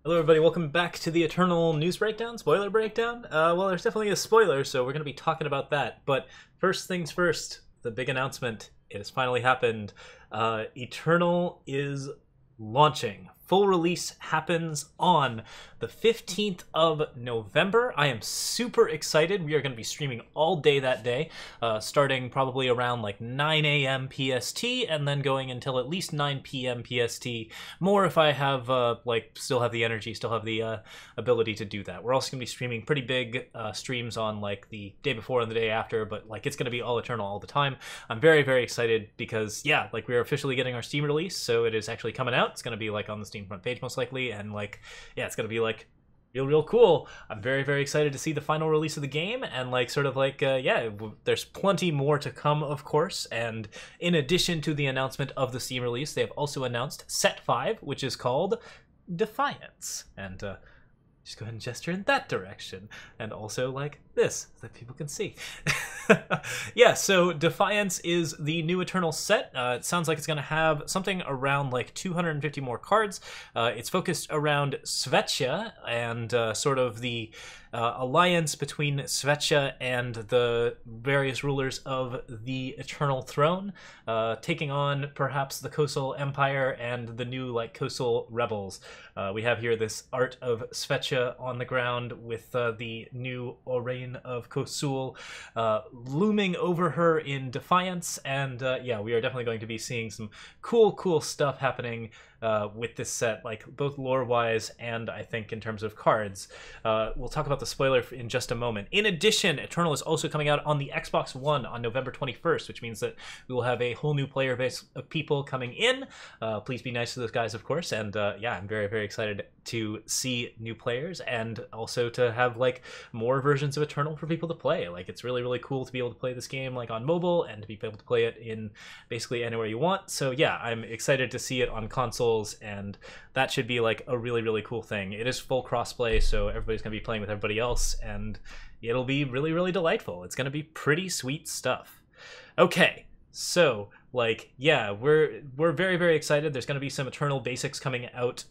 Hello everybody, welcome back to the Eternal News Breakdown, spoiler breakdown. Well, there's definitely a spoiler, so we're going to be talking about that. But first things first, the big announcement. It has finally happened. Eternal is launching. Full release happens on the 15th of November. I am super excited. We are going to be streaming all day that day, starting probably around like 9 a.m. PST and then going until at least 9 p.m. PST. More if I have, still have the energy, still have the ability to do that. We're also going to be streaming pretty big streams on like the day before and the day after, but like it's going to be all Eternal all the time. I'm very, very excited because, yeah, like we're officially getting our Steam release, so it is actually coming out. It's going to be like on the Steam front page most likely, and like, yeah, it's gonna be like real cool. I'm very, very excited to see the final release of the game, and like sort of like yeah, there's plenty more to come, of course. And in addition to the announcement of the Steam release, they have also announced Set 5, which is called Defiance, and just go ahead and gesture in that direction, and also like this so that people can see. Yeah, so Defiance is the new Eternal set. It sounds like it's going to have something around like 250 more cards. It's focused around Svetja and sort of the alliance between Svetja and the various rulers of the Eternal Throne, taking on perhaps the Coastal Empire and the new like Coastal Rebels. We have here this art of Svetja on the ground with the new Orain of Kosul looming over her in Defiance, and yeah, we are definitely going to be seeing some cool stuff happening with this set, like both lore-wise and I think in terms of cards. We'll talk about the spoiler in just a moment. In addition, Eternal is also coming out on the Xbox One on November 21st, which means that we will have a whole new player base of people coming in. Please be nice to those guys, of course, and yeah, I'm very excited to see new players and also to have like more versions of Eternal for people to play. Like it's really cool to be able to play this game like on mobile and to be able to play it in basically anywhere you want. So yeah, I'm excited to see it on consoles, and that should be like a really cool thing. It is full crossplay, so everybody's gonna be playing with everybody else, and it'll be really delightful. It's gonna be pretty sweet stuff. Okay, so like, yeah, we're very excited. There's going to be some Eternal basics coming out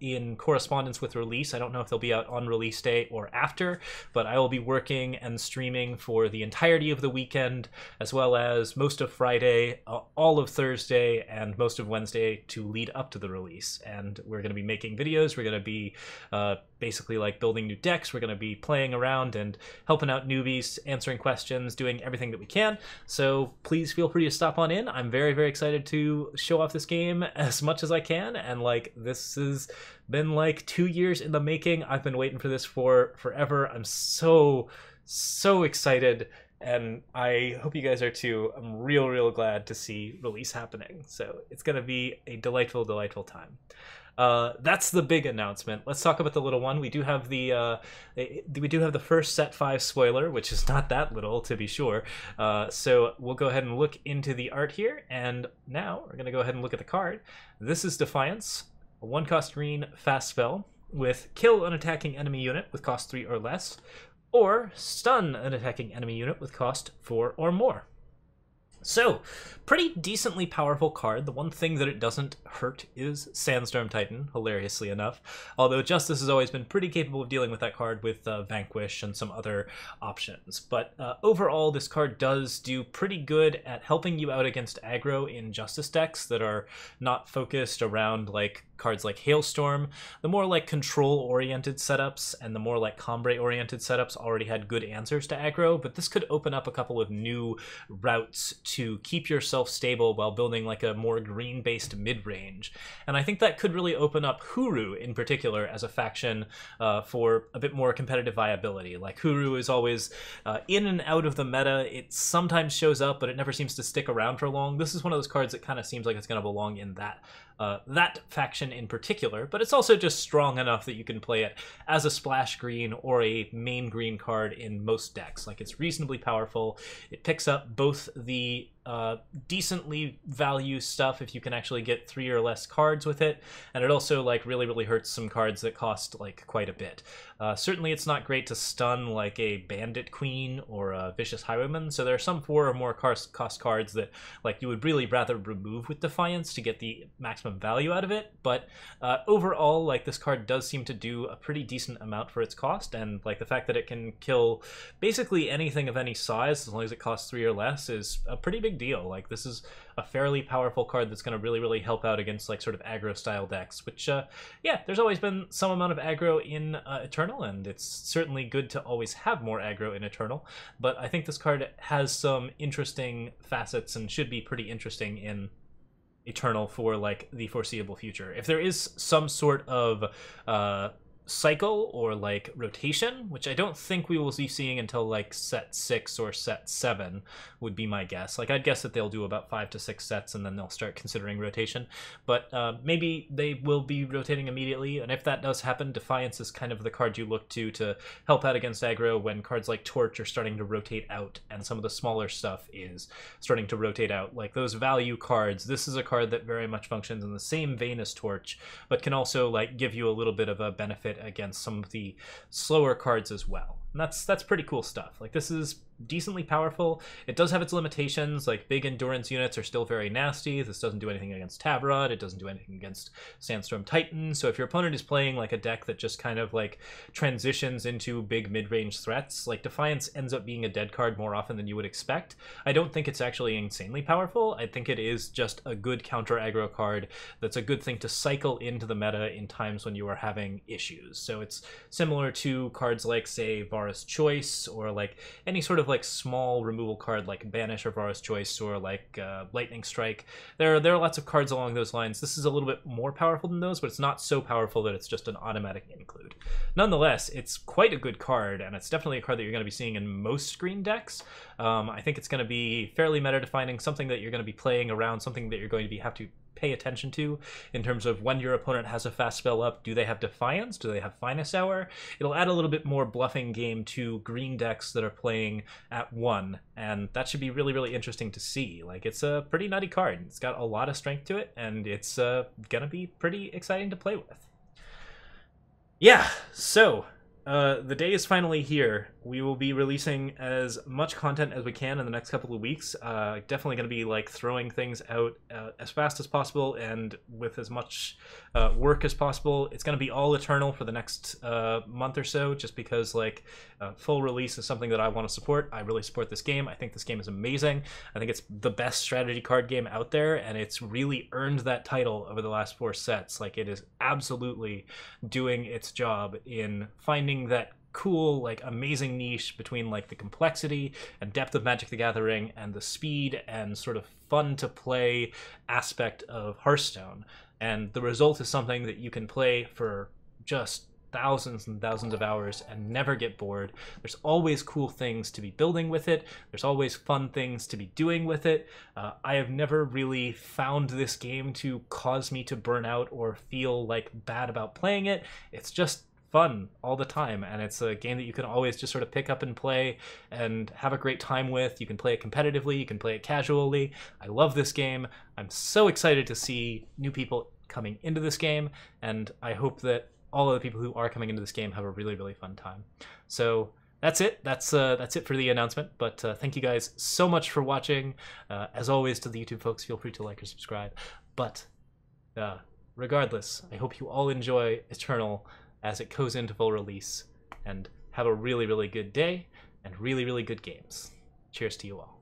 in correspondence with release. I don't know if they'll be out on release day or after, but I will be working and streaming for the entirety of the weekend, as well as most of Friday, all of Thursday, and most of Wednesday to lead up to the release. And we're going to be making videos. We're going to be basically like building new decks. We're going to be playing around and helping out newbies, answering questions, doing everything that we can. So please feel free to stop on in. I'm very excited to show off this game as much as I can, and like this has been like 2 years in the making. I've been waiting for this for forever. I'm so excited, and I hope you guys are too. I'm real glad to see release happening. So it's gonna be a delightful time. That's the big announcement. Let's talk about the little one. We do have the first Set 5 spoiler, which is not that little, to be sure. So we'll go ahead and look into the art here, and now we're gonna go ahead and look at the card. This is Defiance, a 1-cost green fast spell with kill an attacking enemy unit with cost 3 or less, or stun an attacking enemy unit with cost 4 or more. So, pretty decently powerful card. The one thing that it doesn't hurt is Sandstorm Titan, hilariously enough. Although Justice has always been pretty capable of dealing with that card with Vanquish and some other options. But overall, this card does do pretty good at helping you out against aggro in Justice decks that are not focused around like cards like Hailstorm. The more like control-oriented setups and the more like Combre-oriented setups already had good answers to aggro, but this could open up a couple of new routes to keep yourself stable while building like a more green-based mid-range. And I think that could really open up Huru in particular as a faction for a bit more competitive viability. Like Huru is always in and out of the meta. It sometimes shows up, but it never seems to stick around for long. This is one of those cards that kind of seems like it's going to belong in that faction in particular, but it's also just strong enough that you can play it as a splash green or a main green card in most decks. Like it's reasonably powerful. It picks up both the decently value stuff if you can actually get 3 or less cards with it, and it also like really hurts some cards that cost like quite a bit. Certainly it's not great to stun like a Bandit Queen or a Vicious Highwayman, so there are some 4 or more cost cards that like you would really rather remove with Defiance to get the maximum value out of it, but overall like this card does seem to do a pretty decent amount for its cost, and like the fact that it can kill basically anything of any size as long as it costs 3 or less is a pretty big deal. Like this is a fairly powerful card that's going to really help out against like sort of aggro style decks, which yeah, there's always been some amount of aggro in Eternal, and it's certainly good to always have more aggro in Eternal, but I think this card has some interesting facets and should be pretty interesting in Eternal for like the foreseeable future. If there is some sort of cycle or like rotation, which I don't think we will be seeing until like set 6 or set 7 would be my guess. Like I'd guess that they'll do about 5 to 6 sets and then they'll start considering rotation, but maybe they will be rotating immediately, and if that does happen, Defiance is kind of the card you look to help out against aggro when cards like Torch are starting to rotate out and some of the smaller stuff is starting to rotate out. Like those value cards, this is a card that very much functions in the same vein as Torch, but can also like give you a little bit of a benefit against some of the slower cards as well. And that's pretty cool stuff. Like this is decently powerful. It does have its limitations, like big endurance units are still very nasty. This doesn't do anything against Tavrod, it doesn't do anything against Sandstorm Titan, so if your opponent is playing like a deck that just kind of like transitions into big mid-range threats, like Defiance ends up being a dead card more often than you would expect. I don't think it's actually insanely powerful. I think it is just a good counter aggro card that's a good thing to cycle into the meta in times when you are having issues. So it's similar to cards like, say, Vara's Choice, or like any sort of like small removal card like Banish or Vara's Choice, or like Lightning Strike. There are lots of cards along those lines. This is a little bit more powerful than those, but it's not so powerful that it's just an automatic include. Nonetheless, it's quite a good card, and it's definitely a card that you're going to be seeing in most green decks. I think it's going to be fairly meta-defining, something that you're going to be playing around, something that you're going to have to pay attention to in terms of when your opponent has a fast spell up. Do they have Defiance? Do they have Finest Hour? It'll add a little bit more bluffing game to green decks that are playing at 1, and that should be really interesting to see. Like, it's a pretty nutty card. It's got a lot of strength to it, and it's gonna be pretty exciting to play with. Yeah, so the day is finally here. We will be releasing as much content as we can in the next couple of weeks. Definitely going to be like throwing things out as fast as possible and with as much work as possible. It's going to be all Eternal for the next month or so, just because like full release is something that I want to support. I really support this game. I think this game is amazing. I think it's the best strategy card game out there, and it's really earned that title over the last 4 sets. Like, it is absolutely doing its job in finding that cool, like, amazing niche between like the complexity and depth of Magic the Gathering and the speed and sort of fun to play aspect of Hearthstone. And the result is something that you can play for just thousands and thousands of hours and never get bored. There's always cool things to be building with it. There's always fun things to be doing with it. I have never really found this game to cause me to burn out or feel like bad about playing it. It's just fun all the time, and it's a game that you can always just sort of pick up and play and have a great time with. You can play it competitively, you can play it casually. I love this game. I'm so excited to see new people coming into this game, and I hope that all of the people who are coming into this game have a really fun time. So that's it. That's it for the announcement, but thank you guys so much for watching. As always, to the YouTube folks, feel free to like or subscribe, but regardless, I hope you all enjoy Eternal as it goes into full release, and have a really good day and really good games. Cheers to you all.